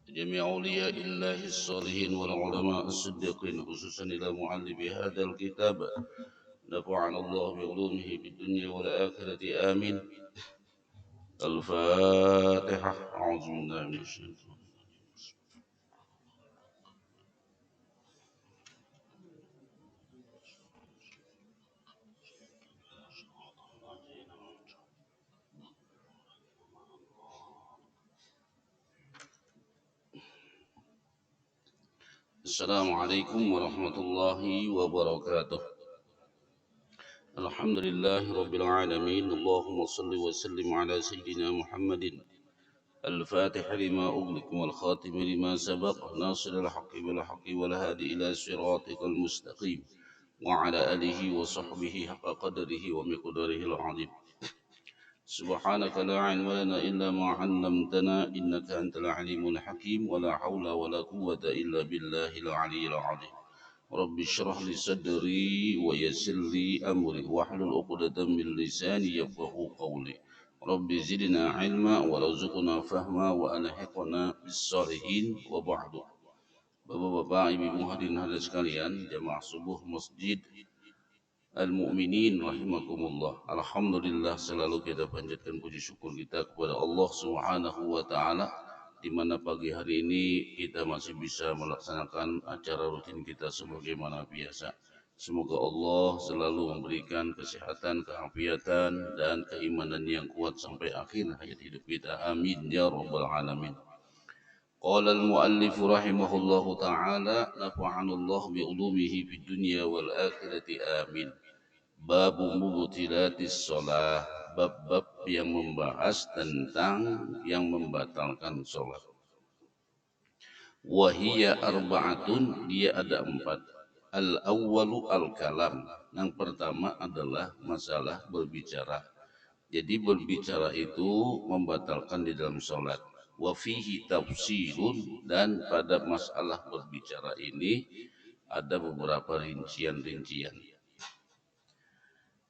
جميع أولياء الله الصالحين والعلماء الصديقين خصوصا إلى معلم هذا الكتاب نفعنا الله بعلومه في الدنيا والآخرة آمين. الفاتحة. أعوذ بالله من الشيطان. السلام عليكم ورحمة الله وبركاته. الحمد لله رب العالمين. اللهم صل وسلم على سيدنا محمد الفاتح لما أغلق والخاتم لما سبق ناصر الحق بالحق والهادي إلى صراطك المستقيم وعلى آله وصحبه حق قدره ومقداره العظيم. سبحانك لا علم لنا إلا ما علمتنا إنك أنت العليم الحكيم ولا حول ولا قوة إلا بالله العلي العظيم. رب اشرح لي صدري ويسر لي أمري واحلل عقدة من لساني يفقهوا قولي. رب زدنا علما وارزقنا فهما وألحقنا بالصالحين وبعد. Bapak-bapak, ibu hadirin hadirat sekalian, jamaah subuh Masjid Al-Mu'minin rahimakumullah. Alhamdulillah, selalu kita panjatkan puji syukur kita kepada Allah Subhanahu wa taala di mana pagi hari ini kita masih bisa melaksanakan acara rutin kita sebagaimana biasa. Semoga Allah selalu memberikan kesehatan, keafiatan dan keimanan yang kuat sampai akhir hayat hidup kita. Amin ya rabbal alamin. Qala al-muallif rahimahullahu taala nafa'ana Allah bi ulumihi fid dunya wal akhirati amin. Bab mubtilatis shalah, bab-bab yang membahas tentang yang membatalkan sholat. Wahiyya arba'atun, dia ada 4. Al-awwalu al-kalam, yang pertama adalah masalah berbicara. Jadi berbicara itu membatalkan di dalam sholat. Wa fihi tafsirun, dan pada masalah berbicara ini ada beberapa rincian-rincian.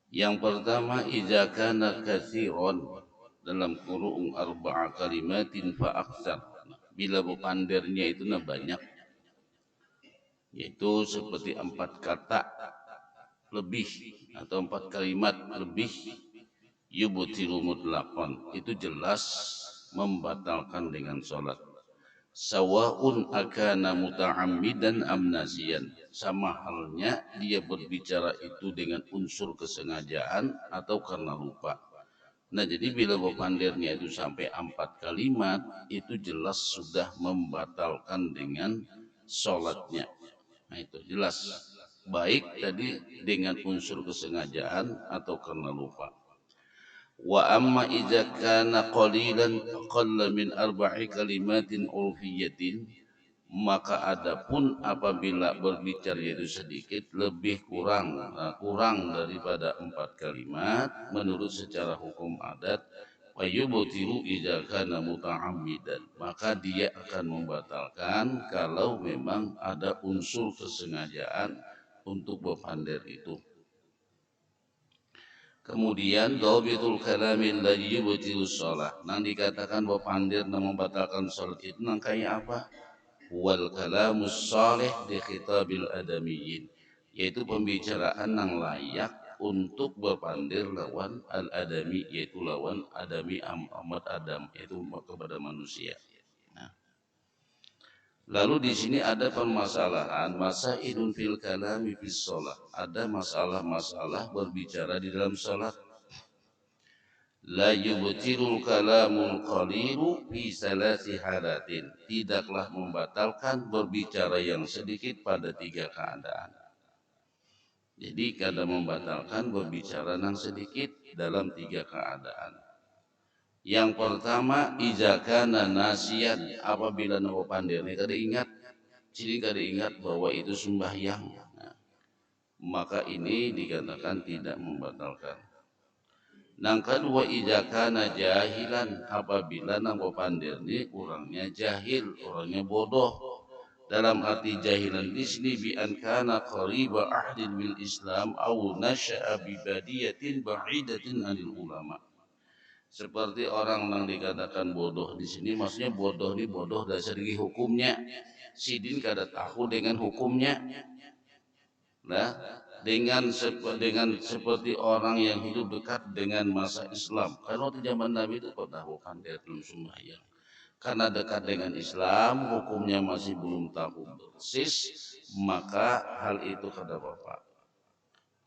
Yang pertama, idza kana katsiran, dalam kurung arba'a kalimatin fa aksar, bila bepandernya itu banyak, yaitu seperti 4 kata lebih atau 4 kalimat lebih, yubtilu mutlaqan, itu jelas membatalkan dengan sholat. Sawa'un akana muta'ammidan am nasiyan, sama halnya dia berbicara itu dengan unsur kesengajaan atau karena lupa. Nah, jadi bila bepandirnya itu sampai 4 kalimat, itu jelas sudah membatalkan dengan sholatnya. Nah, itu jelas, baik tadi dengan unsur kesengajaan atau karena lupa. Wa amma idza kana qalilan qalla min 4 kalimatin urfiyatin, maka adapun apabila berbicara itu sedikit, lebih kurang daripada 4 kalimat menurut secara hukum adat, wa yubtilu idza kana muta'ammidan, maka dia akan membatalkan kalau memang ada unsur kesengajaan untuk berpandir itu. Kemudian dhabitul kalamin la yubtilu shalah, nang dikatakan bahwa pandir dan membatalkan salat itu nang kayak apa? Wal kalamus salih di khitabil adamiyyin, yaitu pembicaraan nang layak untuk berpandir lawan al adami, yaitu lawan adami amat Adam, yaitu kepada manusia. Lalu di sini ada permasalahan masailun fil kalami fis shalah, ada masalah-masalah berbicara di dalam salat. La yubtilul kalamul qalilu fi salasi halatin, tidaklah membatalkan berbicara yang sedikit pada 3 keadaan. Jadi kadang membatalkan berbicara yang sedikit dalam 3 keadaan. Yang pertama, iza kana nasiyan, apabila nama pandirnya kada ingat, jadi kada ingat bahwa itu sembahyang, nah, maka ini dikatakan tidak membatalkan. Nang kedua, iza kana jahilan, apabila nama pandirnya orangnya jahil, orangnya bodoh. Dalam arti jahilan di sini bi an kana qariba ahdin bil Islam aw nasha'a bi badiyatin ba'idatin anil ulama. Seperti orang yang dikatakan bodoh di sini, maksudnya bodoh ini bodoh dari segi hukumnya. Sidin kada tahu dengan hukumnya. Nah, dengan seperti orang yang hidup dekat dengan masa Islam. Karena waktu zaman Nabi itu pertahukan dia belum sembahyang. Karena dekat dengan Islam, hukumnya masih belum tahu persis, maka hal itu kata Bapak.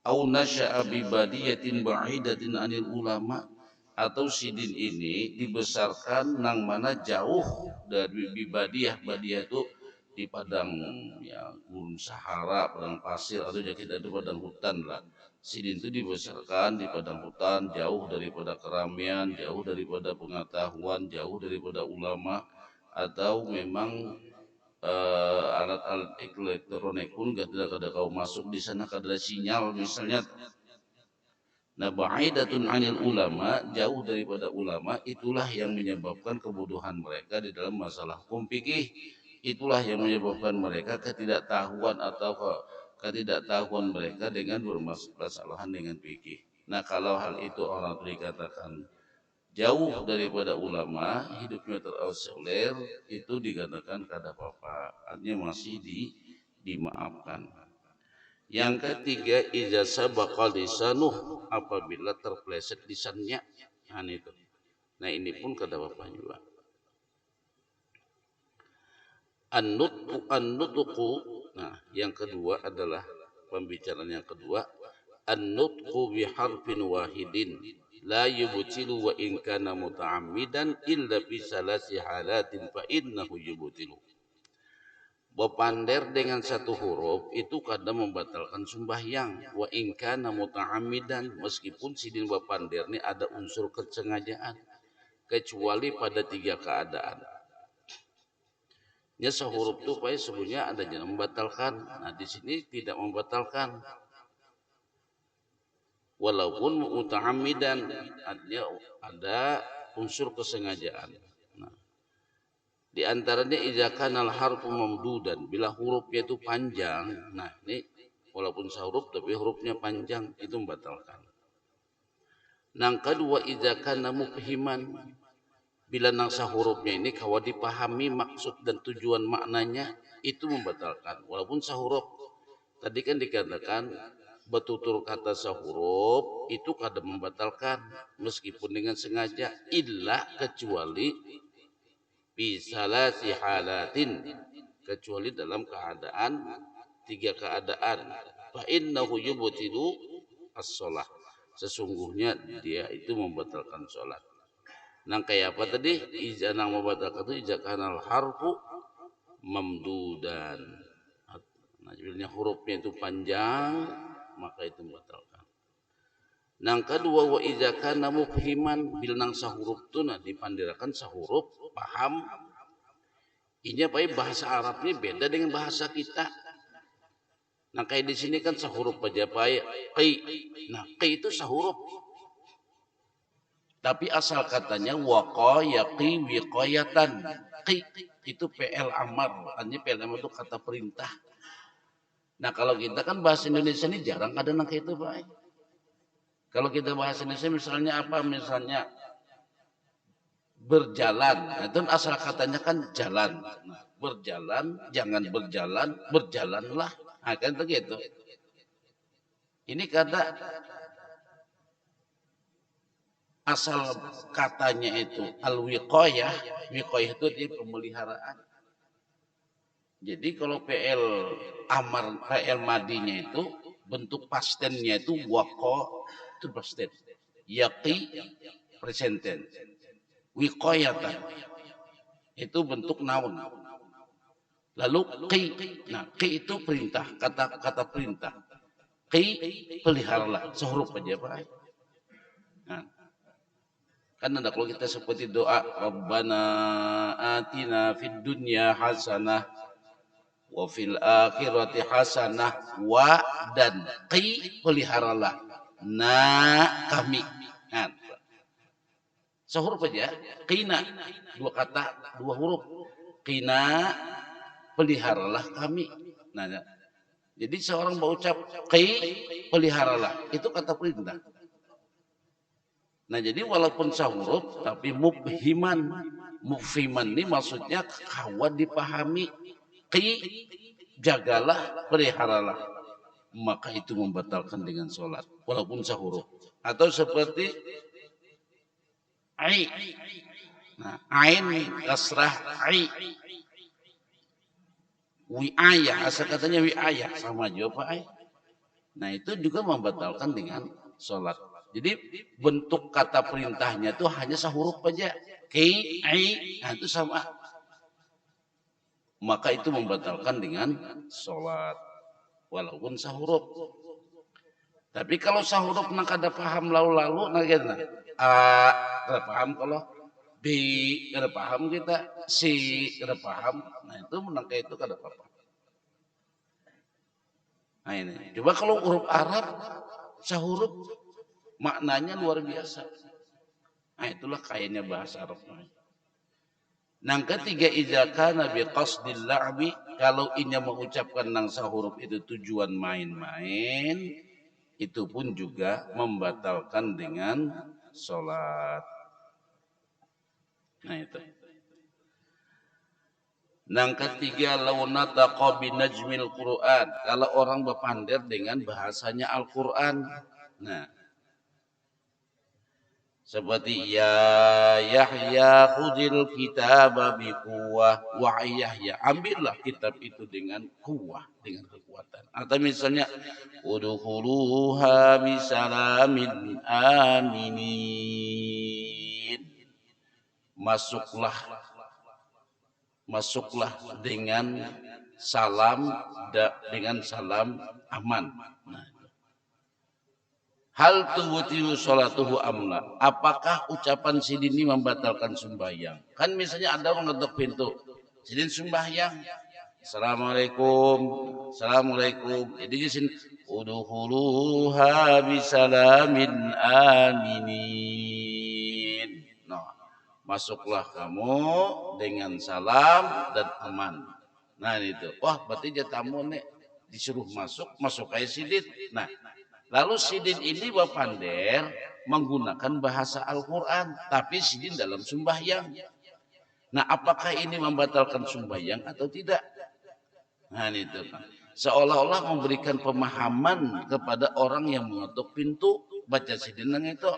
Au nasya'a bi badiyatin ba'idatin anil ulama, atau sidin ini dibesarkan nang mana jauh dari bibadiyah. Badiyah itu di padang, ya, gurun Sahara, padang pasir, atau jadi di padang hutan lah. Sidin itu dibesarkan di padang hutan, jauh daripada keramaian, jauh daripada pengetahuan, jauh daripada ulama, atau memang alat-alat elektronik pun gak ada kau masuk di sana, kada ada sinyal misalnya. Nah, ba'idatun anil ulama, jauh daripada ulama, itulah yang menyebabkan kebodohan mereka di dalam masalah hukum fikih. Itulah yang menyebabkan mereka ketidaktahuan atau ketidaktahuan mereka dengan bermasalahan dengan fikih. Nah, kalau hal itu orang itu dikatakan jauh daripada ulama, hidupnya terisolir, itu dikatakan kada apa-apa, artinya masih dimaafkan. Yang ketiga, iza sabaqa lisanuh, apabila terpleset lisannya. Nah, itu. Nah, ini pun kata Bapak juga. An-nutqu. Nah, yang kedua adalah pembicaraan yang kedua. An-nutqu bi harfin wahidin la yubtilu wa in kana muta'ammidan illa fi salasi halatin fa innahu yubtilu. Bepander dengan satu huruf itu kadang membatalkan sembahyang. Wa in kana muta'ammidan, meskipun sidin bepander ini ada unsur kesengajaan, kecuali pada tiga keadaan. Ya, sehuruf itu Pak sebenarnya ada yang membatalkan. Nah, di sini tidak membatalkan. Walaupun muta'ammidan, artinya ada unsur kesengajaan. Nah, di antaranya idza kana al-harfu mamdudan, bila hurufnya itu panjang. Nah, ini walaupun sehuruf tapi hurufnya panjang, itu membatalkan. Yang kedua, idza kana mufhiman, bila nangsa hurufnya ini kalau dipahami maksud dan tujuan maknanya, itu membatalkan walaupun sehuruf. Tadi kan dikatakan bertutur kata sehuruf itu kadang membatalkan meskipun dengan sengaja, illa kecuali bisalasi halatin, kecuali dalam keadaan tiga keadaan. Fa innahu yubtilu as-shalah, sesungguhnya dia itu membatalkan sholat. Nang kayak apa tadi? Iza nang membatalkan itu iza kanal harfu mamdudan. Nah, bila hurufnya itu panjang, maka itu membatalkan. Nang kedua, wa iza kana mufhiman, bila nang sahuruf itu nah dipandirakan sahuruf paham. Ini apa ya, bahasa Arabnya beda dengan bahasa kita. Nah, kayak di sini kan sahuruf aja payah qi. Nah, qi itu sahuruf. Tapi asal katanya waqa yaqi wiqayatan. Qi itu PL amar, artinya PL amar itu kata perintah. Nah, kalau kita kan bahasa Indonesia ini jarang ada nang itu, Pak. Kalau kita bahasa Indonesia misalnya apa? Misalnya berjalan. Nah, itu asal katanya kan jalan. Nah, berjalan, jangan berjalan, berjalanlah. Nah, kan begitu. Ini kata asal katanya itu al-wiqayah. Wiqayah itu dia pemeliharaan. Jadi kalau PL amar, PL madinya itu bentuk pastennya itu waqa, itu pasten. Yaqi present tense. Wiqayatan itu bentuk naun. Lalu qi, nah qi itu perintah, kata perintah. Qi peliharalah, sehuruf aja Pak. Nah, kan ada kalau kita seperti doa Rabbana atina fid dunya hasanah wa fil akhirati hasanah wa, dan qi peliharalah kami. Nah, sehuruf aja, qina, dua kata, dua huruf. Qina peliharalah kami. Nah, jadi seorang berucap qi peliharalah, itu kata perintah. Nah jadi walaupun sahuruf tapi mufhiman. Mufhiman ini maksudnya kawan dipahami. Jagalah, peliharalah. Maka itu membatalkan dengan sholat. Walaupun sahuruf. Atau seperti ai. Nah, ain kasrah ai. Wi'ayah, asal katanya wi'ayah. Sama juga Pak ai. Nah itu juga membatalkan dengan sholat. Jadi bentuk kata perintahnya itu hanya sahuruf aja. Nah itu sama. Maka itu membatalkan dengan sholat. Walaupun sahuruf. Tapi kalau sahuruf nak ada paham lalu-lalu, nah kita ada paham kalau B ada paham kita, C ada paham. Nah itu menangka itu kada apa-apa. Nah ini. Coba kalau huruf Arab sahuruf maknanya luar biasa. Nah itulah kayaknya bahasa Arab. Nang ketiga idza kana bi qasdil la'bi, kalau inya mengucapkan nang sahuruf itu tujuan main-main, itu pun juga membatalkan dengan sholat. Nah itu. Nang ketiga launata qabi najmil Quran, kalau orang berpandai dengan bahasanya Al-Quran. Nah, seperti ya Yahya khudil kitaba biquwah wa Yahya, ambillah kitab itu dengan kuwah, dengan kekuatan. Atau misalnya udkhuluha bisalamin aminin, masuklah dengan salam aman. Nah, hal tubtilu sholatuhu amla, apakah ucapan sidin ini membatalkan sembahyang? Kan misalnya ada orang ngetok pintu, sidin sembahyang, assalamualaikum, jadi di sini udkhuluha bisalamin aminin. Nah, masuklah kamu dengan salam dan aman. Nah itu, wah berarti dia tamu nih disuruh masuk kayak sidin. Nah, lalu sidin ini bapander menggunakan bahasa Al-Quran, tapi sidin dalam sembahyang. Nah, apakah ini membatalkan sembahyang atau tidak? Nah, itu kan. Seolah-olah memberikan pemahaman kepada orang yang mengetuk pintu, baca sidin itu,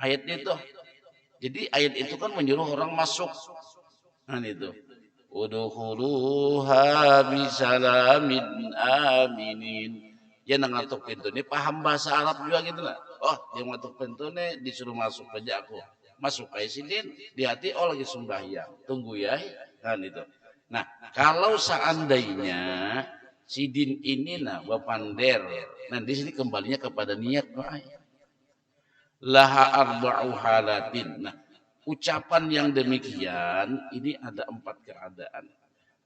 ayat itu. Jadi ayat itu kan menyuruh orang masuk. Nah, itu. Udkhuluha bisalamin aminin. Dia ngetuk pintu ini paham bahasa Arab juga gitu lah. Oh, dia ngetuk pintu ini disuruh masuk aja aku. Masuk kayak sidin, di hati lagi sembahyang. Tunggu ya. Kan itu. Nah, kalau seandainya sidin ini bapander. Nah, di sini kembalinya kepada niat. Laha arba'u halatin. Nah, ucapan yang demikian ini ada 4 keadaan.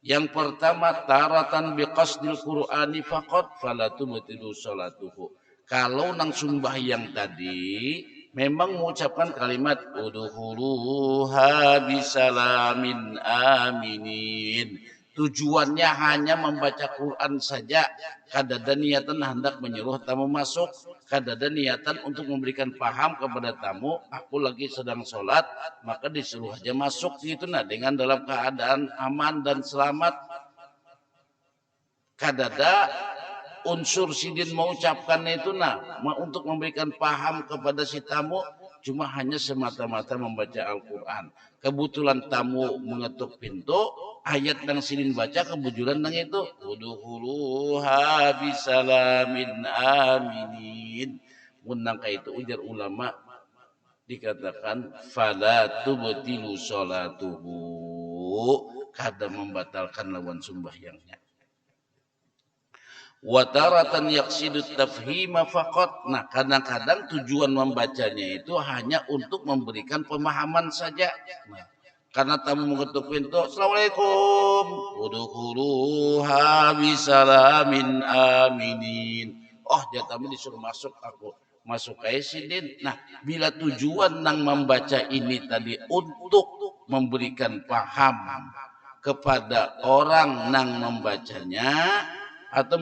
Yang pertama, taratan biqasdil Qur'ani faqat fala tubtilu sholatuhu. Kalau nang sembahyang tadi memang mengucapkan kalimat udkhuluha bisalamin aminin. Tujuannya hanya membaca Quran saja. Kadada niatan hendak menyuruh tamu masuk. Kadada niatan untuk memberikan paham kepada tamu, aku lagi sedang sholat, maka disuruh aja masuk gitu dengan dalam keadaan aman dan selamat. Kadada unsur sidin mengucapkan itu untuk memberikan paham kepada si tamu, cuma hanya semata-mata membaca Al-Quran. Kebetulan tamu mengetuk pintu, ayat yang sidin baca kebetulan itu udkhuluha bisalamin aminin. Menangka itu ujar ulama dikatakan fala tubtilu sholatuhu, kada membatalkan lawan sembahyangnya. Wataratan yaqsidut tafhima faqat. Nah, kadang-kadang tujuan membacanya itu hanya untuk memberikan pemahaman saja. Nah, karena tamu mengetuk pintu, assalamualaikum, udkhuluha bisalamin aminin. Oh, dia tamu disuruh masuk, aku masuk kayak sidin. Nah, bila tujuan nang membaca ini tadi untuk memberikan paham kepada orang nang membacanya, atau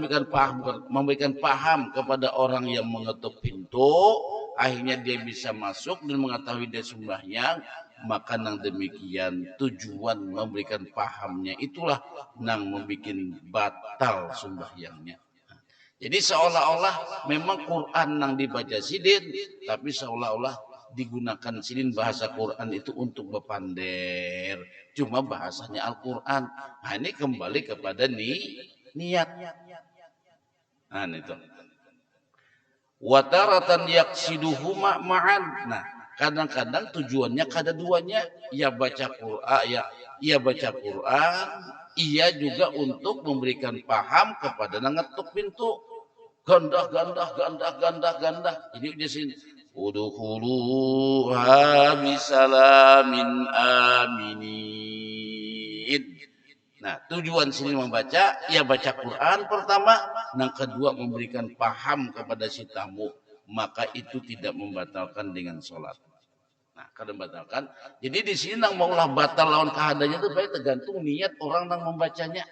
memberikan paham kepada orang yang mengetuk pintu, akhirnya dia bisa masuk dan mengetahui dia sembahyang, maka nang demikian tujuan memberikan pahamnya itulah nang membuat batal sembahyangnya. Jadi seolah-olah memang Quran nang dibaca sidin, tapi seolah-olah digunakan sidin bahasa Quran itu untuk bepander. Cuma bahasanya Al-Quran. Nah ini kembali kepada niat. Nah itu. Wataratan yaksiduhuma ma'an. Nah, kadang-kadang tujuannya kada duanya. Ia baca Quran, ia baca Quran, ia juga untuk memberikan paham kepada ngetuk pintu. Gandah. Jadi di sini udkhuluha bisalamin aminin. Nah, tujuan sini membaca, ya baca Quran pertama, yang kedua memberikan paham kepada si tamu, maka itu tidak membatalkan dengan sholat. Nah, kadang membatalkan. Jadi di sini nang maulah batal lawan keadaannya itu baik tergantung niat orang nang membacanya.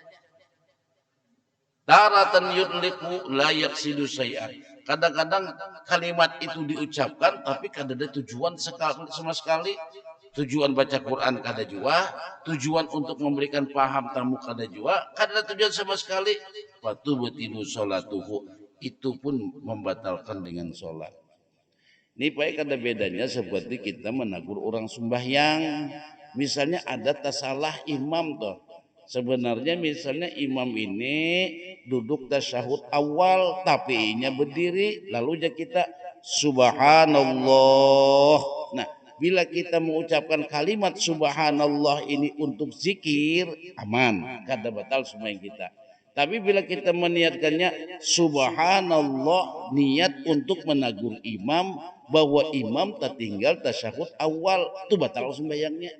Taratan yudliku layak sidu say'an. Kadang-kadang kalimat itu diucapkan tapi kada ada tujuan sama sekali. Tujuan baca Quran kada jua, tujuan untuk memberikan paham tamu kada jua, kada ada tujuan sama sekali. Fatu betidu sholatuhu, itu pun membatalkan dengan sholat. Ini baik ada bedanya seperti kita menegur orang sembahyang. Misalnya ada tasalah imam toh. Sebenarnya misalnya imam ini duduk tasyahud awal tapi nya berdiri lalu kita subhanallah. Nah, bila kita mengucapkan kalimat subhanallah ini untuk zikir, aman, kada batal sembahyang kita. Tapi bila kita meniatkannya subhanallah, niat untuk menegur imam bahwa imam tertinggal tasyahud awal, itu batal sembahyangnya.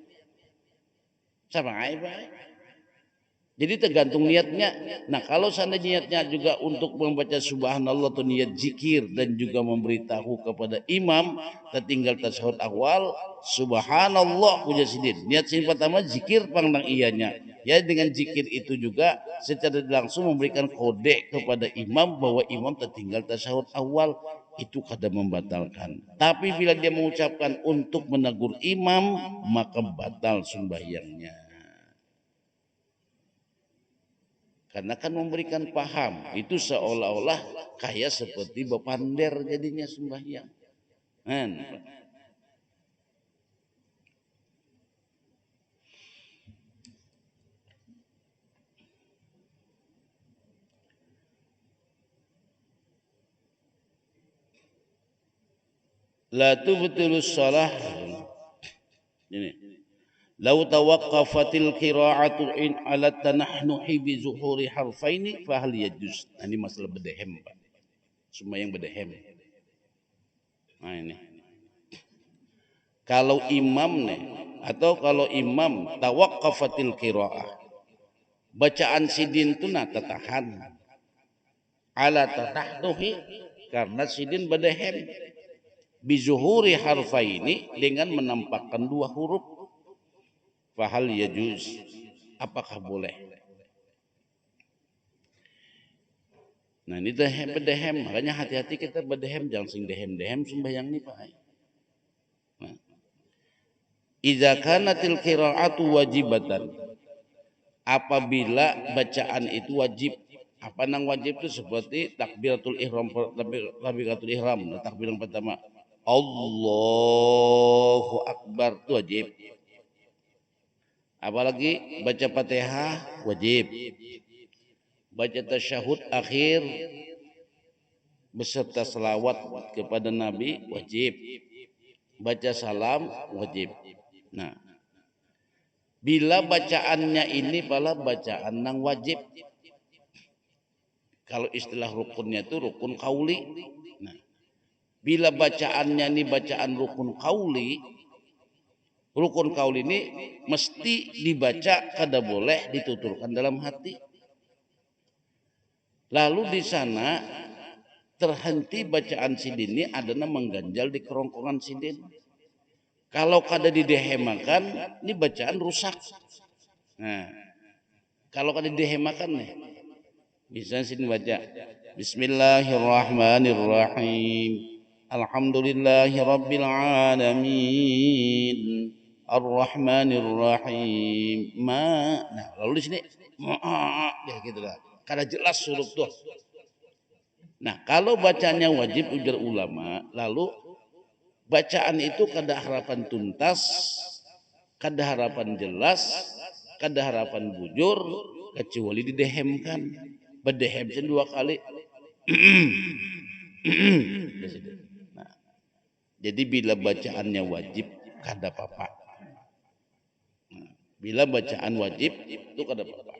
Sama aja. Jadi tergantung niatnya. Nah, kalau seandainya niatnya juga untuk membaca subhanallah atau niat zikir dan juga memberitahu kepada imam tertinggal tasyahud awal, subhanallah puja sidin. Niat sini pertama zikir pangdang ianya. Ya, dengan zikir itu juga secara langsung memberikan kode kepada imam bahwa imam tertinggal tasyahud awal, itu kada membatalkan. Tapi bila dia mengucapkan untuk menegur imam, maka batal sembahyangnya. Karena kan memberikan paham itu seolah-olah kayak seperti bepander jadinya sembahyang. La tubtilus shalah. Ini. Lau tawaqqafatil qira'atu in ala tanahnuhi bi zuhuri harfaini fa hal yajuz. Ini masalah bedehem, Pak. Sembahyang bedehem. Nah ini. Kalau imam nih atau kalau imam tawaqqafatil qira'ah. Bacaan sidin itu tatahan. Ala tanahnuhi karena sidin bedehem. Bi zuhuri harfaini dengan menampakkan dua huruf. Fahal yajuz, apakah boleh? Nah ini bedehem, makanya hati-hati kita bedehem, jangan sing dehem sembahyang nih Pak. Nah, idza kanatil qira'atu wajibatan, apabila bacaan itu wajib. Apa nang wajib itu seperti takbiratul ihram, takbir yang pertama Allahu Akbar itu wajib. Apalagi baca Fatihah wajib. Baca tasyahud akhir beserta selawat kepada Nabi wajib. Baca salam wajib. Nah, bila bacaannya ini adalah bacaan yang wajib. Kalau istilah rukunnya itu rukun qauli. Nah, bila bacaannya ini bacaan rukun qauli, rukun qauli ini mesti dibaca, kada boleh dituturkan dalam hati. Lalu di sana terhenti bacaan sidin ini adanya mengganjal di kerongkongan sidin. Kalau kada didehemakan, ini bacaan rusak. Nah, kalau kada didehemakan nih, bisa sidin baca Bismillahirrahmanirrahim. Alhamdulillahi Rabbil Alamin Ar-Rahmanir Rahim. Nah, lalu di sini ya gitu lah. Karena jelas huruf tuh. Nah, kalau bacanya wajib ujar ulama, lalu bacaan itu kada harapan tuntas, kada harapan jelas, kada harapan bujur, kecuali didehemkan. Bedehem dua kali. Nah, jadi bila bacaannya wajib, kada apa-apa. Nah, bila bacaan wajib itu kada apa-apa.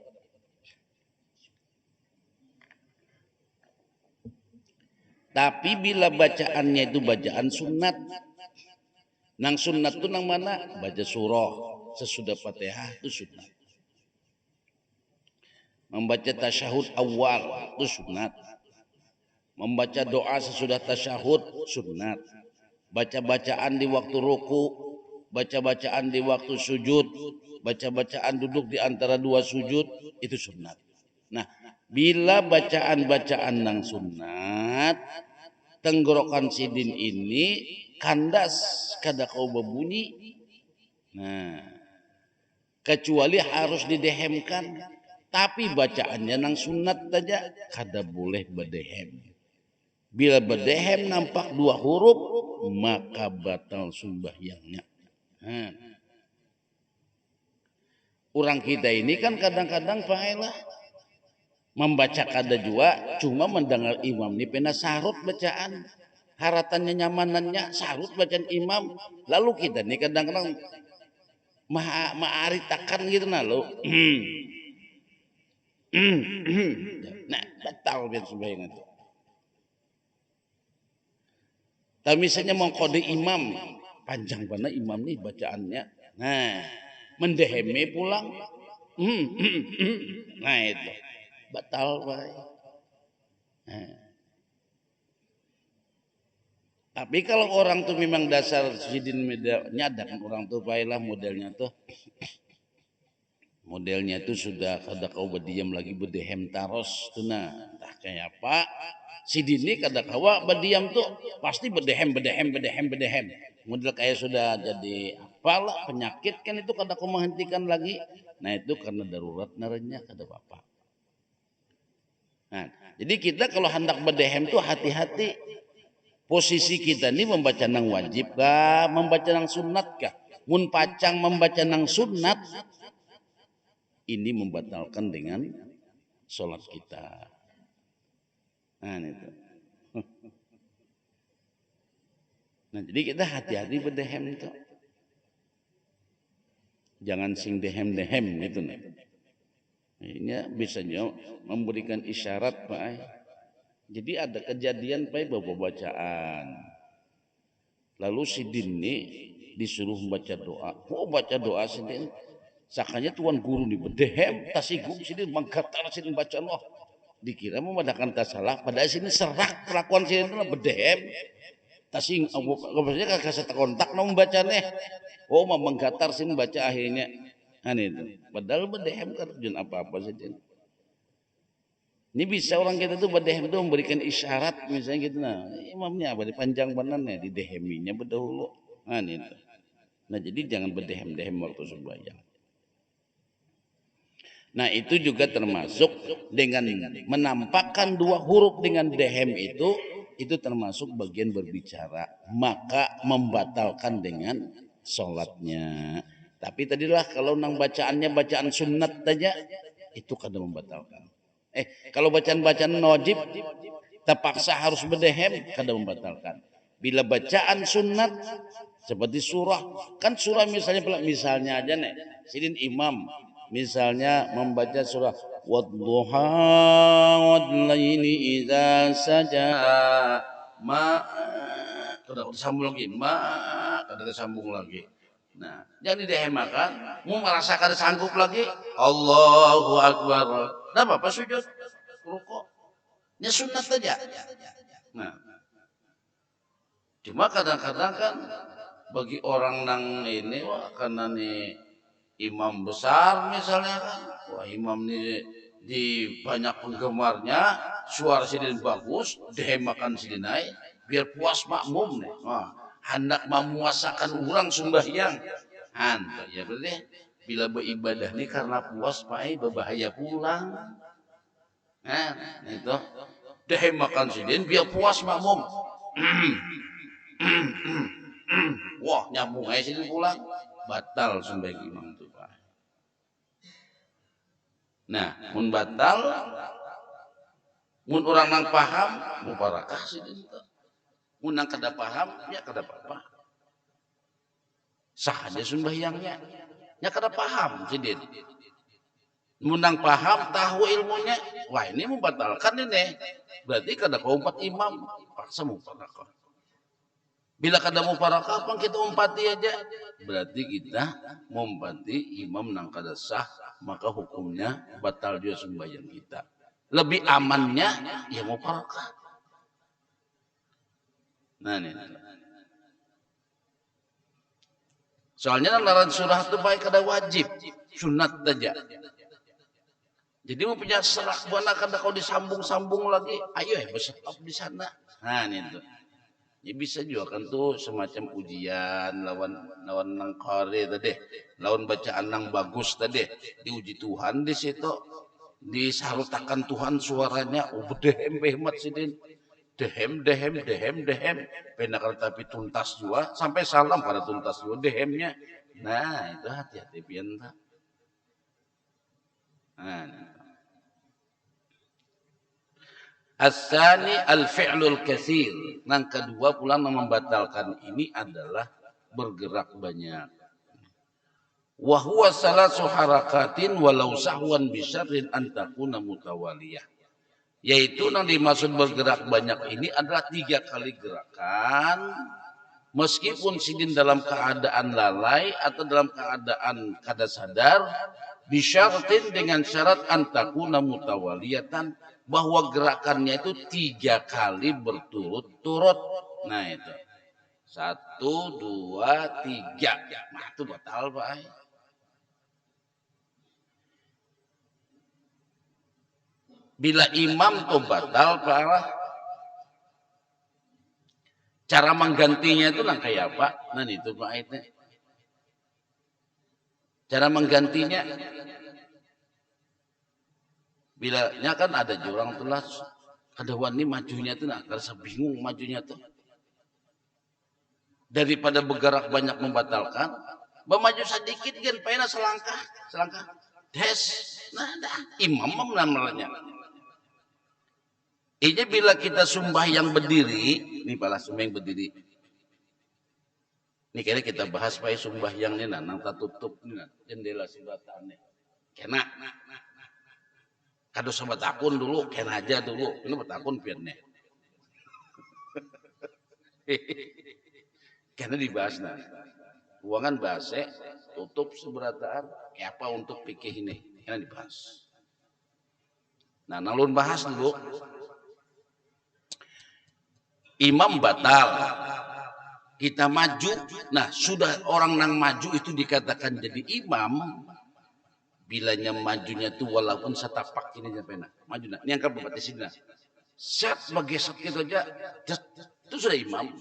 Tapi bila bacaannya itu bacaan sunat, nang sunat itu nang mana? Baca surah sesudah Fatihah itu sunat. Membaca tasyahud awal itu sunat. Membaca doa sesudah tasyahud sunat. Baca-bacaan di waktu ruku, baca-bacaan di waktu sujud, baca-bacaan duduk di antara dua sujud itu sunat. Nah, bila bacaan-bacaan nang sunat, tenggorokan sidin ini kandas kada kau berbunyi. Nah, kecuali harus didehemkan. Tapi bacaannya nang sunat saja kada boleh berdehem. Bila berdehem nampak dua huruf maka batal sembahyangnya. Nah, orang kita ini kan kadang-kadang paelah membaca kada jua, cuma mendengar imam ini pena sarut bacaan, haratannya nyamanannya sarut bacaan imam, lalu kita nih kadang-kadang ma'aritakan gitu nah lo. Nah, batal biar sembahyang itu. Tapi misalnya mau kode imam, panjang banget imam nih bacaannya. Nah, mendeheme pulang. Nah itu batal baik. Nah. Tapi kalau orang tuh memang dasar sidin nyadar orang tuh baiklah modelnya itu sudah kada kau berdiam lagi berdehem taros tuh nah entah kayak apa sidin ini kada kawa berdiam tuh pasti berdehem model kayak sudah jadi apalah penyakit kan itu kada kau menghentikan lagi. Nah itu karena darurat narenya kada apa-apa. Nah, jadi kita kalau hendak berdehem tuh hati-hati. Posisi kita ini membaca nang wajib kah, membaca nang sunat kah? Mun pacang membaca nang sunat, ini membatalkan dengan sholat kita. Nah itu. Nah jadi kita hati-hati berdehem itu. Jangan sing dehem-dehem itu nih. Ini biasanya memberikan isyarat Pak. Jadi ada kejadian Pak bawa bacaan. Lalu si Dini disuruh membaca doa. Oh baca doa si Dini. Sakanya tuan guru nih berdehem tasigum si Dini mengkatar si Dini baca Allah. Dikira memadakan tak salah. Padahal sini serak perlakuan si Dini berdehem. Tasing maksudnya kakak saya kontak nom bacanya. Oh mengkatar si baca akhirnya. Aneh itu. Padahal berdehem kan apa-apa si Dini. Ini bisa orang kita tuh berdehem itu memberikan isyarat misalnya gitu nah imamnya apa panjang banannya di deheminya berdahulu. Nah itu. Nah jadi jangan berdehem-dehem waktu sembahyang. Nah itu juga termasuk dengan menampakkan dua huruf dengan dehem itu termasuk bagian berbicara maka membatalkan dengan sholatnya. Tapi tadilah kalau nang bacaannya bacaan sunat saja itu kada membatalkan. Kalau bacaan-bacaan wajib terpaksa harus berdehem kada membatalkan. Bila bacaan sunat seperti surah kan surah misalnya aja nih sidin imam misalnya membaca surah wadduha wadlaili idza saja kada disambung lagi kada disambung lagi. Nah, jangan didehemakan, mau merasakan sanggup lagi. Allahu Akbar. Tidak apa-apa sujud, rukuk. Ya sunat saja. Nah, cuma kadang-kadang kan bagi orang nang ini, wah karena nih imam besar misalnya kan, wah imam ini di banyak penggemarnya, suara sidin bagus, dehemakan sidin naik. biar puas makmum nih. Wah, hendak memuasakan orang sembahyang. Ya berarti bila beribadah nih karena puas pai berbahaya pulang. Itu deh makan sidin biar puas makmum. Wah, nyambung aja sidin pulang. Batal sembahyang imam tuh, Pak. Nah, mun batal mun orang nang paham mubarakah sidin tuh. Mun nang kada paham ya kada apa-apa. Sah aja sembahyangnya. Ya kada paham sidin. Mun nang paham tahu ilmunya, wah ini membatalkan ini. Berarti kada kau umpat imam, paksa mubarakah. Bila kada mubarakah pang kita umpati aja. Berarti kita mumpati imam nang kada sah, maka hukumnya batal juga sembahyang kita. Lebih amannya ya mubarakah. Nah ini. Soalnya laran surah itu baik kada wajib, sunat saja. Jadi mau punya serak buana kada kau disambung-sambung lagi, ayo ya bersetop di sana. Nah ini tuh. Ya bisa juga kan tuh semacam ujian lawan nang kore tadi, lawan bacaan nang bagus tadi, diuji Tuhan di situ, disarutakan Tuhan suaranya, dehem behmat sidin, dehem, penakal tapi tuntas juga, sampai salam pada tuntas juga dehemnya. Nah itu hati-hati pian tak. Nah. As-sani al-fi'lul katsir. Yang kedua pula membatalkan ini adalah bergerak banyak. Wa huwa salasu harakatin walau sahwan bi syarrin an takuna mutawaliyah. Yaitu yang dimaksud bergerak banyak ini adalah 3 kali gerakan meskipun sidin dalam keadaan lalai atau dalam keadaan kada sadar bisyartin dengan syarat an takuna mutawaliyatan bahwa gerakannya itu 3 kali berturut-turut. Nah itu 1, 2, 3. Nah itu batal Pak. Bila imam tuh batal Pak, cara menggantinya itu lah kayak apa? Nah itu Pak itu. Cara menggantinya bila nya kan ada jurang telah kedewan ini majunya tuh nak rasa bingung majunya tuh. Daripada bergerak banyak membatalkan, bermaju sedikit gen pena selangkah. Des. Nah, imam namanya. Ini bila kita sembahyang berdiri, ini pala sembahyang berdiri. Ini kira kita bahas supaya sembahyang ini nang tutup jendela sibatane. Kena. Kado sama takun dulu, kena aja dulu. Ini bertakun piannya. Karena dibahas nah. Ruangan bahasa tutup seberataan. Kayak apa untuk pikir ini? Karena dibahas. Nah, nalun bahas dulu. Imam batal. Kita maju. Nah, sudah orang nang maju itu dikatakan jadi imam. Bilanya majunya tuh walaupun setapak ini sampai nak maju nak. Ini angkat beberapa sini nak. Set bergeser gitu aja. Itu sudah imam.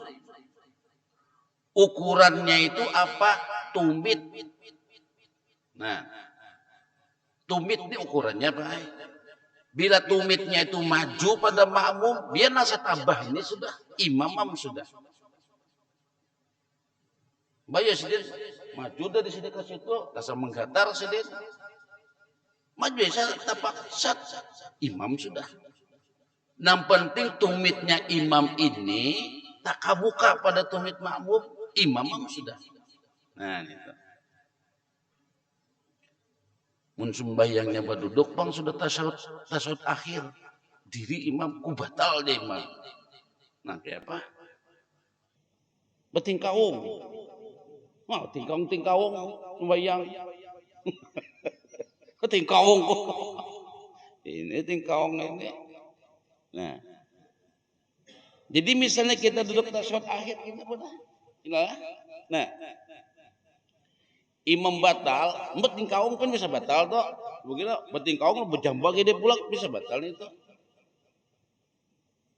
Ukurannya itu apa? Tumit. Nah, tumit ini ukurannya baik. Bila tumitnya itu maju pada makmum, biar nasa tabah ini sudah imam sudah. Bayar sedih, maju dari sini ke situ, rasa menggatar sedih. Maju saya tapak sat, imam sudah. Yang penting tumitnya imam ini tak kabuka pada tumit makmum, imam sudah. Nah itu. Mun sembahyangnya berduduk bang sudah tasawuf akhir diri imam ku batal deh imam. Nah kayak apa? Betingkaung. Wah tingkaung sembahyang. Betingkaung. Ini tingkaung ini. Nah. Jadi misalnya kita duduk tasawuf akhir ini benar. Nah. Imam batal, betingkaung kan bisa batal toh. Begitu betingkaung berjambak gede pula bisa batal itu.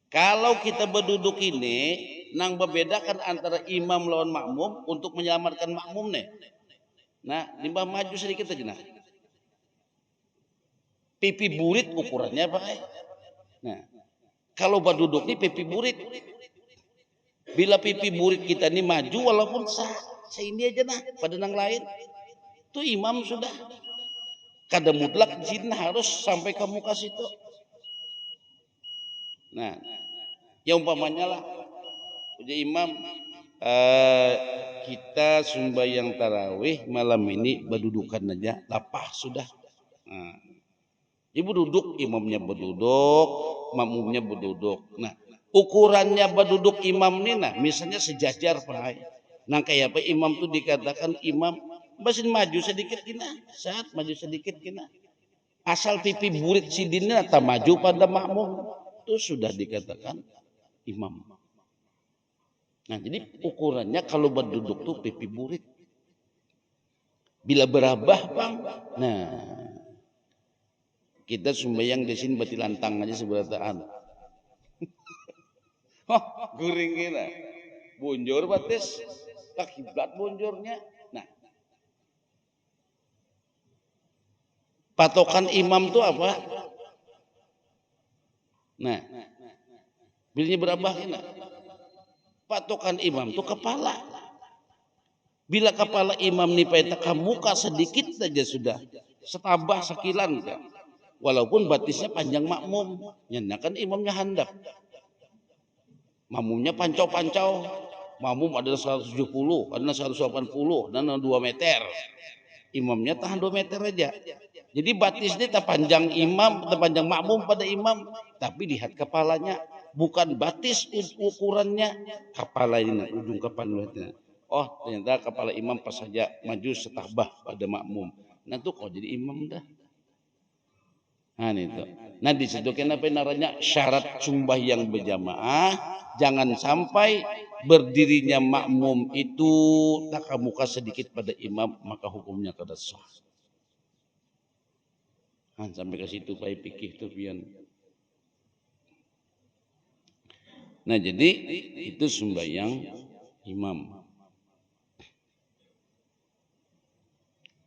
Kalau kita berduduk ini, nang membedakan antara imam lawan makmum untuk menyelamatkan makmum nih. Nah, limbah maju sedikit aja nah. Pipi burit ukurannya apa? Nah, kalau berduduk ini pipi burit. Bila pipi burit kita ini maju walaupun ini aja nah pada nang lain. Itu imam sudah. Kada mutlak jin harus sampai ke muka situ. Nah, yang umpamanya lah udah imam kita sembahyang tarawih malam ini berdudukan aja lapah sudah. Nah, ibu duduk, imamnya berduduk, makmumnya berduduk. Nah, ukurannya berduduk imam ini nah misalnya sejajar Pak. Nah kayak apa imam tuh dikatakan imam basin maju sedikit kina, saat maju sedikit kina. Asal pipi burit sidinnya tak maju pada makmum itu sudah dikatakan imam. Nah jadi ukurannya kalau berduduk tuh pipi burit. Bila berabah bang, nah kita sembahyang di sini bati lantang aja seberataan. Oh, guring kita. Bonjor batis, tak kiblat bonjornya. Nah, patokan imam tuh apa? Nah, bilnya berabah kita. Patokan imam tuh kepala. Bila kepala imam nih ke muka sedikit saja sudah setabah sekilan kan. Walaupun batisnya panjang makmum, kan imamnya handap. Makmumnya pancau-pancau. Makmum adalah 170, ada 180, dan 2 meter. Imamnya tahan 2 meter aja. Jadi batisnya tak panjang imam, tak panjang makmum pada imam, tapi lihat kepalanya, bukan batis ukurannya, kepala ini ujung kepalanya. Oh ternyata kepala imam pas saja maju setabah pada makmum. Nah tuh kok jadi imam dah. Nah itu. Nah disitu kenapa namanya syarat sembahyang berjamaah, jangan sampai berdirinya makmum itu tak muka sedikit pada imam maka hukumnya kada sah. Nah, sampai ke situ Pak pikir tuh pian. Nah jadi itu sembahyang imam.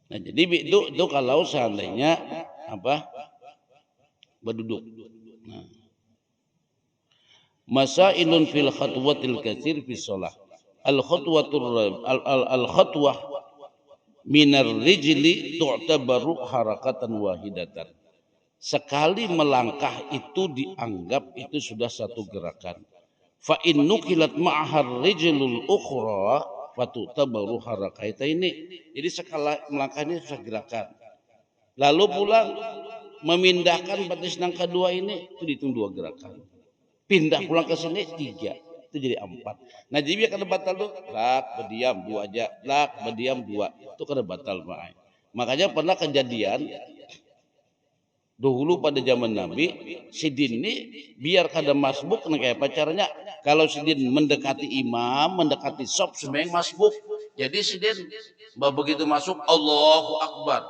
Nah jadi itu kalau seandainya apa berduduk. Nah. Masailun fil khatwatil katsir fi shalah. Al khatwah minar rijli tu'tabaru harakatan wahidatan. Sekali melangkah itu dianggap itu sudah satu gerakan. Fa in nukilat ma'ahar rijlul ukhra fatutabaru harakaitaini. Jadi sekali melangkah ini sudah gerakan. Lalu pulang memindahkan batis nang kedua ini itu dihitung 2 gerakan. Pindah pulang ke sini 3 itu jadi 4. Nah jadi biar kada batal tuh lak berdiam 2 aja, lak berdiam 2 itu kada batal Pak. Makanya pernah kejadian dahulu pada zaman Nabi, Sidin ini biar kada masbuk nah kayak apa caranya? Kalau Sidin mendekati imam, mendekati sop sembahyang masbuk. Jadi Sidin begitu masuk Allahu Akbar.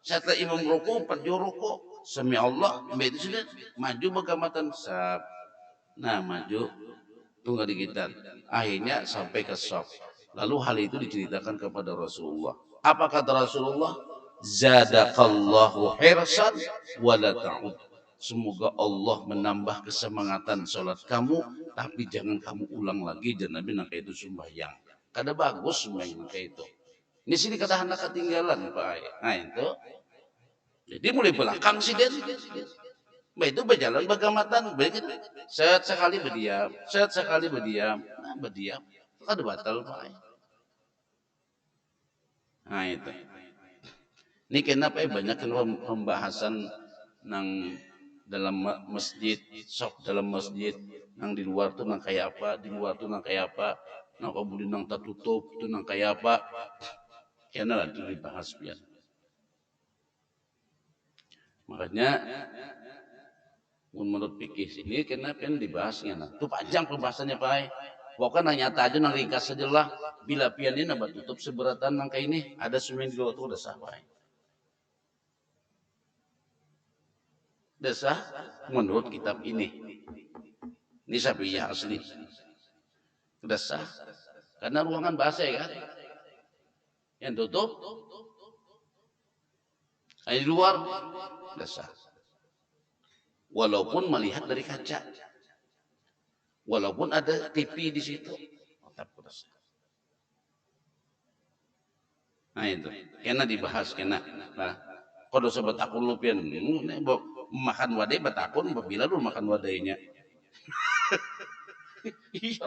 Setelah imam ruku, pergi ruku. Semi Allah, itu Sidin maju begamatan sab. Nah maju tunggu digitan. Akhirnya sampai ke sop. Lalu hal itu diceritakan kepada Rasulullah. Apa kata Rasulullah? Zadakallahu hirsan wala ta'ud. Semoga Allah menambah kesemangatan sholat kamu, tapi jangan kamu ulang lagi dan Nabi nangka itu sembahyang. Kada bagus sembahyang nangka itu. Ini sini kata hendak ketinggalan Pak. Nah itu. Jadi mulai belakang sih dia. Bah itu berjalan bagamatan, begitu. Set sekali berdiam, set sekali berdiam, nah berdiam. Kada batal Pak. Nah itu. Ini kenapa banyak pembahasan nang dalam masjid, sok dalam masjid, nang di luar tuh nang kayak apa, di luar tuh nang kayak apa, nang kabudi nang tertutup tuh nang kayak apa, karena lah dibahas biar. Makanya menurut fikih sini kenapa yang dibahasnya, nah itu panjang pembahasannya Pak. Pokoknya nyata aja nang ringkas saja lah. Bila pian ini nambah tutup seberatan nang kayak ini, ada semen di luar tuh udah sah Pak. Desah menurut kitab ini. Ini sapinya asli. Sudah sah. Karena ruangan bahasa kan. Yang tutup. Di luar. Sudah sah. Walaupun melihat dari kaca. Walaupun ada TV di situ. Tetap sudah sah. Nah itu. Kena dibahas. Kena. Nah. Kalau sobat aku lupian. Makan wadai batakun. Bila lu makan wadainya. Iya,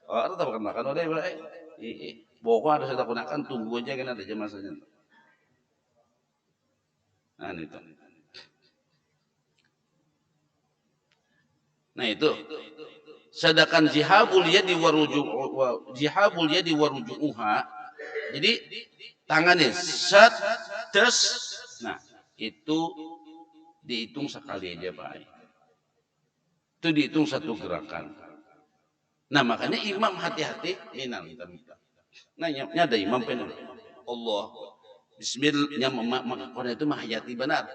orang tak makan wadai. Pokoknya harus kita gunakan, tunggu aja kan ada masanya. Nah itu. Nah itu. Sedangkan jihabul yadi waruju'uha. Jadi tangannya set tes. Nah, itu dihitung sekali aja, Pak. Itu dihitung satu gerakan. Nah, makanya imam hati-hati. Nah, ada imam pengen. Allah. Bismillah. Itu mahayati benar.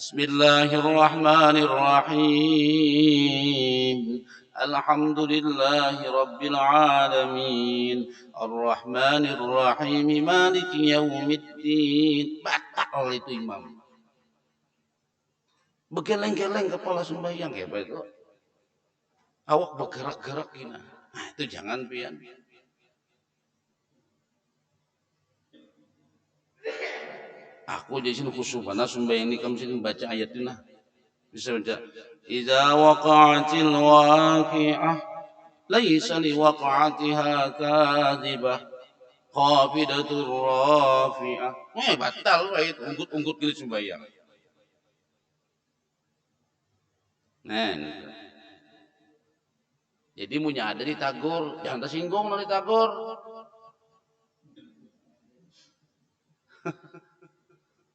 Bismillahirrahmanirrahim. Alhamdulillahi rabbil alamin. Ar-Rahmanirrahim. Maliki yaumiddin. Batal itu imam. Begeleng-geleng kepala sembahyang ya Pak itu. Awak bergerak-gerak ini. Nah, itu jangan pian. Aku di sini khusyuk karena sembahyang ini kamu sini baca ayat ini. Bisa baca. Idza waqa'atil waqi'ah laisa liwaqa'atiha kadhibah khafidatur rafi'ah. Batal itu unggut-unggut gini sembahyang. Nah, gitu. Jadi punya ada ditagur, jangan tersinggung lo ditagur.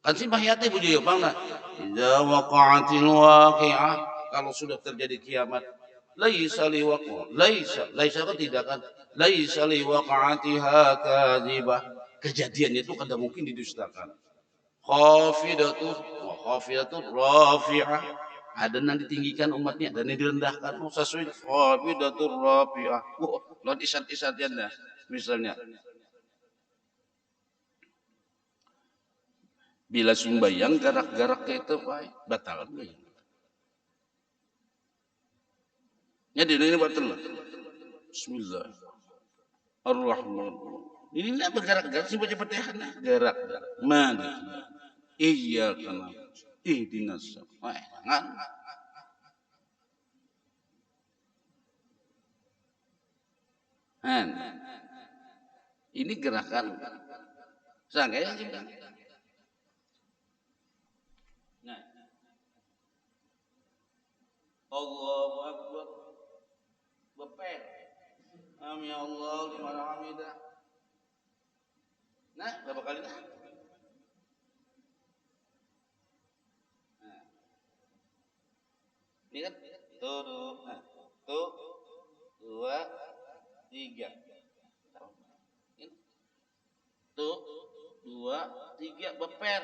Kan si mahiyati puji ya bang nah. Idza waqa'atil waqi'ah, kalau sudah terjadi kiamat, laisa kan tidak kan, laisa liwaqa'atiha kadzibah. Kejadiannya itu kada mungkin didustakan. Khafidatur rafi'ah. Ada yang ditinggikan umatnya, dan yang direndahkan. Sesuai khafidatur rafi'ah. Lawan isat-isatnya dah, misalnya. Bila sembahyang garak-garak itu Pak, batal. Ya di ini batal. Bismillahirrahmanirrahim. Ini nak bergerak-gerak sih baca Fatihah nah. Gerak-gerak. Malik. Iyyaka na'budu. Ihdinas siratal. Ini gerakan sangkanya sih. Nah. Allahu Akbar. Bepen. Amin ya Allah liman hamidah. Nah, berapa kali dah? Nah. Ini kan tuh, nah, tuh, 2, 3. Tuh, 2, 3 beper.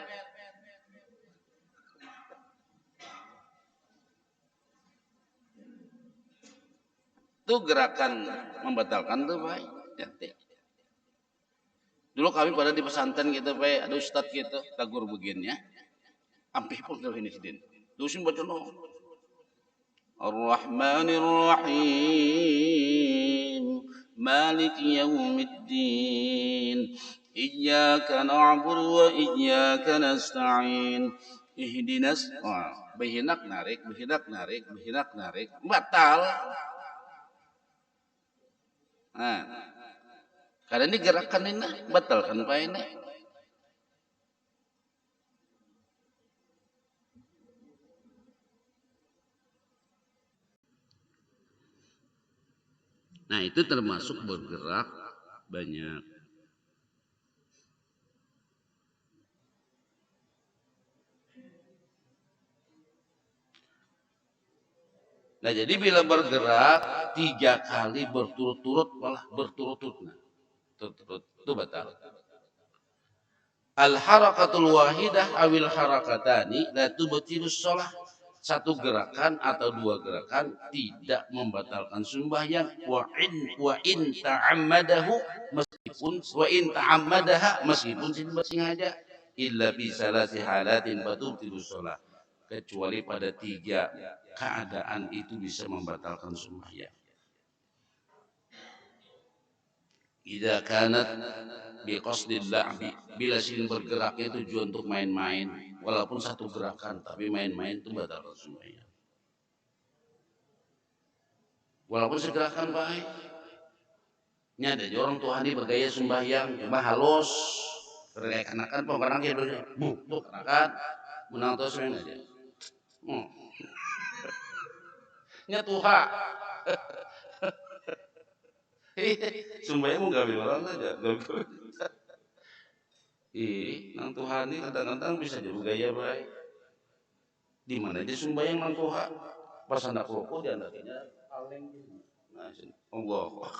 Itu gerakan membatalkan tuh Pak. Dulu kami pada di pesantren gitu Pak, ada ustadz gitu, tagur begini ya. Ampih pun tuh ini sidin. Dusin baca no. Ar-Rahmanir-Rahim. Maliki yaumiddin. Iyyaka na'budu wa iyyaka nasta'in. Ihdinas. Behinak narik. Batal. Nah, karena ini gerakan ini batal kan Pak ini. Nah itu termasuk bergerak banyak. Nah jadi bila bergerak 3 kali berturut-turut malah berturut-turut. Nah, itu batal. Al harakatul wahidah awil harakatani la tubtilus shalah satu gerakan atau dua gerakan tidak membatalkan sembahyang. Wa in ta'ammadahu, meskipun sengaja, illa bi salasi halatin batutilu shalah, kecuali pada tiga keadaan itu bisa membatalkan sembahyang. Idza kanat biqasdil la'bi, bila sin bergeraknya tujuan untuk main-main, walaupun satu gerakan tapi main-main itu batal sembahyang. Walaupun segerakan baik, nya ada orang Tuhan ini bergaya sembahyang cuma halus, terkait kanakan pemenang gitu, tuh kanakan menang terus main aja. Nya Tuhan, sembahyang mau gawe orang aja. Nang Tuhan ini kadang-kadang bisa jadi gaya baik. Di mana dia sembahyang nang Tuhan? Pas anak rokok di anaknya paling gitu. Nah, Allah Akbar.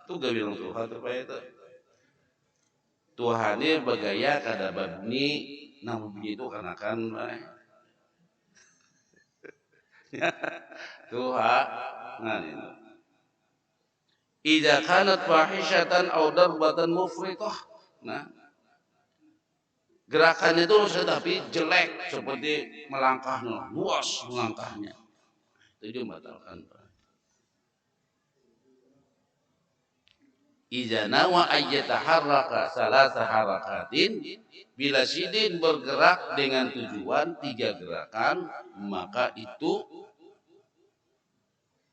Itu gak bilang Tuhan supaya itu. Tuhan ini bergaya kada babni, nang begitu kanakan baik. Tuhan, nah ini. Idza kanat fahishatan aw darbatan mufritah. Nah, gerakannya itu tapi jelek seperti melangkah, luas melangkahnya. Itu membatalkan. Idza nawa ayyataharraka salasa harakatin, bila sidin bergerak dengan tujuan tiga gerakan, maka itu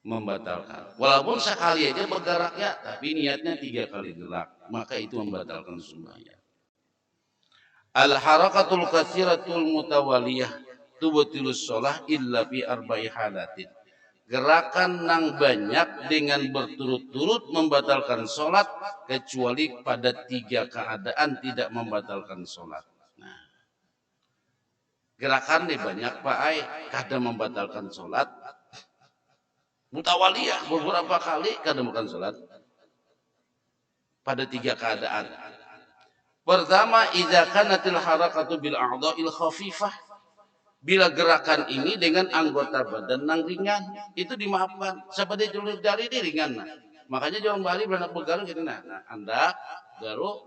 membatalkan. Walaupun sekali aja bergeraknya, tapi niatnya tiga kali gerak, maka itu membatalkan sembahyang. Al harakatul katsiratul mutawaliyah tubtilus shalah illa fi arba'i halatin. Gerakan nang banyak dengan berturut-turut membatalkan sholat, kecuali pada tiga keadaan tidak membatalkan sholat. Nah, gerakan nih banyak Pak Ai, kadang membatalkan sholat. Mutawaliyah beberapa kali kadang membatalkan sholat. Pada tiga keadaan. Pertama, idza kanatil harakatu bil a'dha'il khafifah. Bila gerakan ini dengan anggota badan yang ringan, itu dimaafkan. Seperti julur jari ini ringan. Nah. Makanya orang Bali beranak bergaruk gitu. Nah, Anda garuk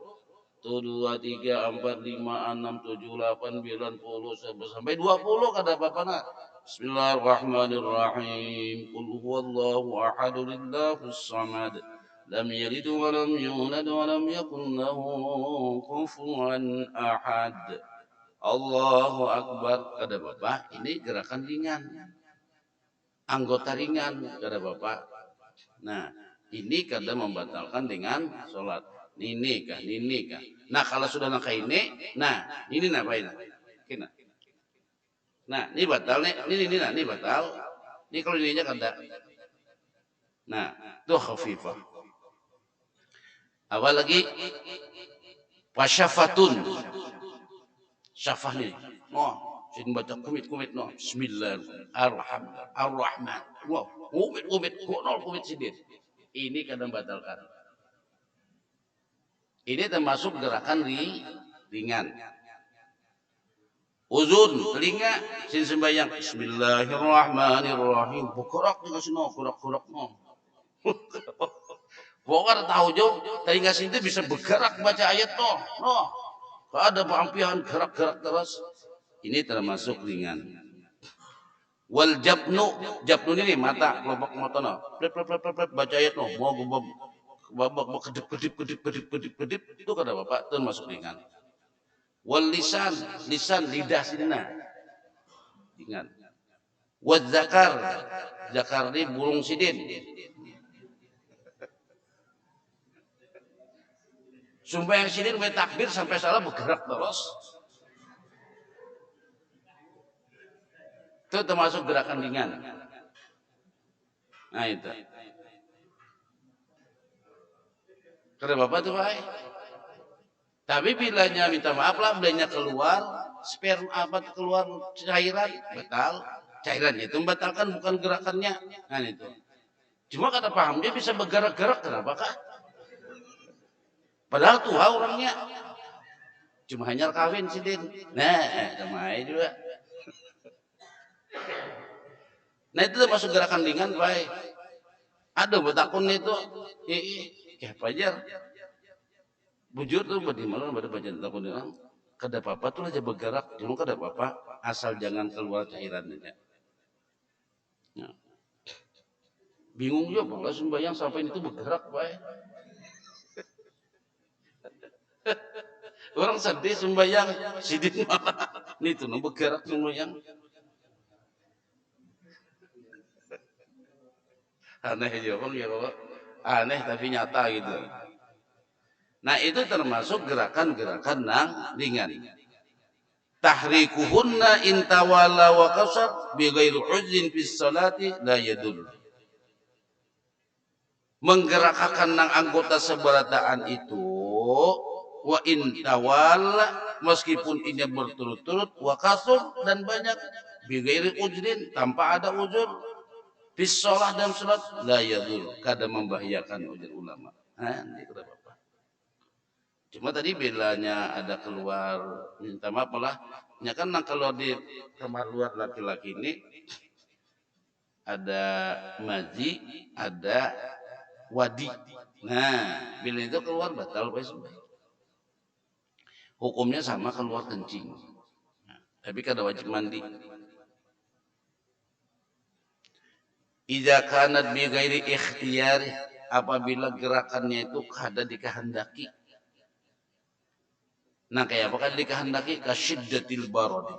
1, 2, 3, 4, 5, 6, 7, 8, 9, 10 sampai 20 kada apa-apa nah. Bismillahirrahmanirrahim. Qul huwallahu ahad, Allahus samad. Lam yalid wa lam yulad wa lam yakul lahu kufuwan ahad. Allahu Akbar. Kata Bapak, ini gerakan ringan, anggota ringan, kata Bapak. Nah, ini kadang membatalkan dengan sholat. Ini kah. Nah, kalau sudah langkah ini, nah ini ngapain? Nah, ini batal nih, ini batal. Ini kalau ininya kada. Nah, itu khafifah. Apalagi wasyafatun. Syafah nih. Sing baca kumit no. Bismillahirrahmanirrahim. Wow, kumit sidin. Ini kadang batalkan. Ini termasuk gerakan ringan. Uzun, telinga, sin sembahyang. Bismillahirrahmanirrahim. Bukurak dengan sino, kurak no. Bukan tahu jauh, telinga sin itu bisa bergerak baca ayat no. Ada pengampian gerak-gerak terus. Ini termasuk ringan. Wal jabnu ini mata, kelompok mata no. Baca ayat no. Mau babak kedip itu kata Bapak termasuk ringan. Wal lisan lidah sini ringan. Wal zakar ini burung sidin. Sumpah yang sidin takbir sampai salah bergerak terus. Itu termasuk gerakan ringan. Nah itu. Kata Bapak tuh baik. Tapi bilanya minta maaf lah, bilanya keluar sperma keluar cairan, batal. Cairannya itu membatalkan bukan gerakannya. Nah itu. Cuma kata paham dia bisa bergerak-gerak, kenapa kah? Padahal tua orangnya. Cuma hanya kawin sidin. Nah, sama juga. Nah itu termasuk gerakan ringan, baik. Ada betakun itu, kayak pajar. Bujur tuh badi malam pada baca takun orang. Kada apa-apa tuh aja bergerak, cuma kada apa-apa, asal jangan keluar cairannya. Ya. Bingung juga, kalau sembahyang sampai itu bergerak, baik. Orang sedih sembahyang, sidin malah. Ini tuh bergerak sembahyang. Aneh aja bang ya bapak, aneh tapi nyata gitu. Nah itu termasuk gerakan-gerakan yang ringan. Tahrikuhunna intawala wa kasar bighairi uzin fis salati la yadul. Menggerakkan nang anggota seberataan itu wa intawala meskipun ini berturut-turut wa kasur dan banyak bighairi uzrin tanpa ada uzur fis shalah dalam salat la yadul kada membahayakan ujar ulama. Nah, itu apa? Cuma tadi belanya ada keluar minta maaf malah ya kan kalau di kamar luar laki-laki ini ada maji, ada wadi. Nah, bila itu keluar batal sembahyang. Hukumnya sama keluar kencing. Nah, tapi kada wajib mandi. Idza kanat bi ghairi ikhtiyari, apabila gerakannya itu kada dikehendaki. Nah, kayak apa kan dikehendaki kasyiddatil baradi.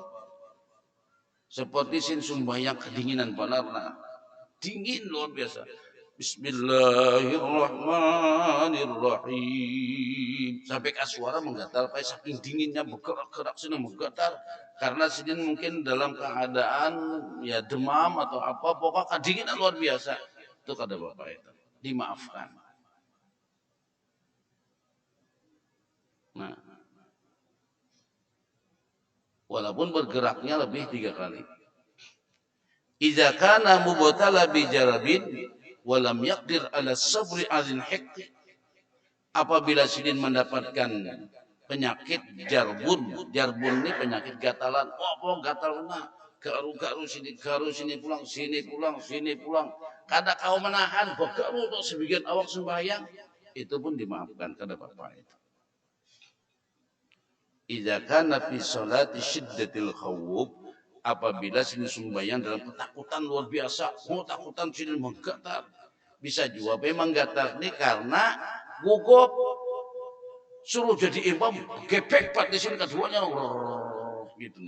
Seperti sin sembahyang kedinginan panas, dingin luar biasa. Bismillahirrahmanirrahim. Sampai suara menggatal, saking dinginnya bergerak-gerak sini menggatal. Karena sini mungkin dalam keadaan ya demam atau apa, pokoknya kedinginan luar biasa. Itu kata bapak itu, dimaafkan. Nah, walaupun bergeraknya lebih 3 kali. Idza kana mubtala bi jarabin walam yaqdir ala sabri alil hiqqi, apabila sidin mendapatkan penyakit jarbun ini penyakit gatalan, gatal na garu sini pulang kada kau menahan garu untuk sebagian awak sembahyang, itu pun dimaafkan kada apa-apa itu. Idza kana fi sholati syiddatil khawf, apabila sini sembahyang dalam ketakutan luar biasa, takutan sini menggatar. Bisa juga memang gatar ini karena gugup suruh jadi imam gepek pat di sini keduanya gitu.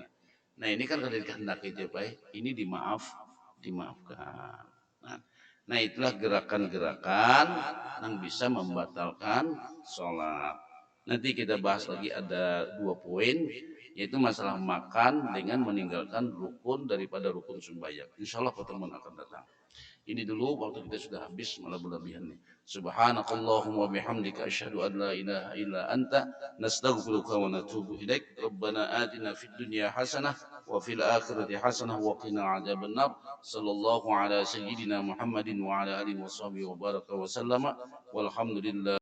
Nah ini kan kada dikehendaki aja baik, ini dimaafkan. Nah itulah gerakan-gerakan yang bisa membatalkan sholat. Nanti kita bahas lagi ada 2 poin, yaitu masalah makan dengan meninggalkan rukun daripada rukun sembahyang. Insya Allah pertemuan akan datang. Ini dulu, waktu kita sudah habis malah berlebihan nih. Subhanakallahumma bihamdika asyhadu an la ilaha illa anta nastaghfiruka wa natubu ilaik. Rabbana atina fid dunya hasanah wa fil akhirati hasanah wa qina adzabannar. Sallallahu ala sayyidina Muhammadin wa ala alihi washabihi wa baraka wa sallama. Walhamdulillah.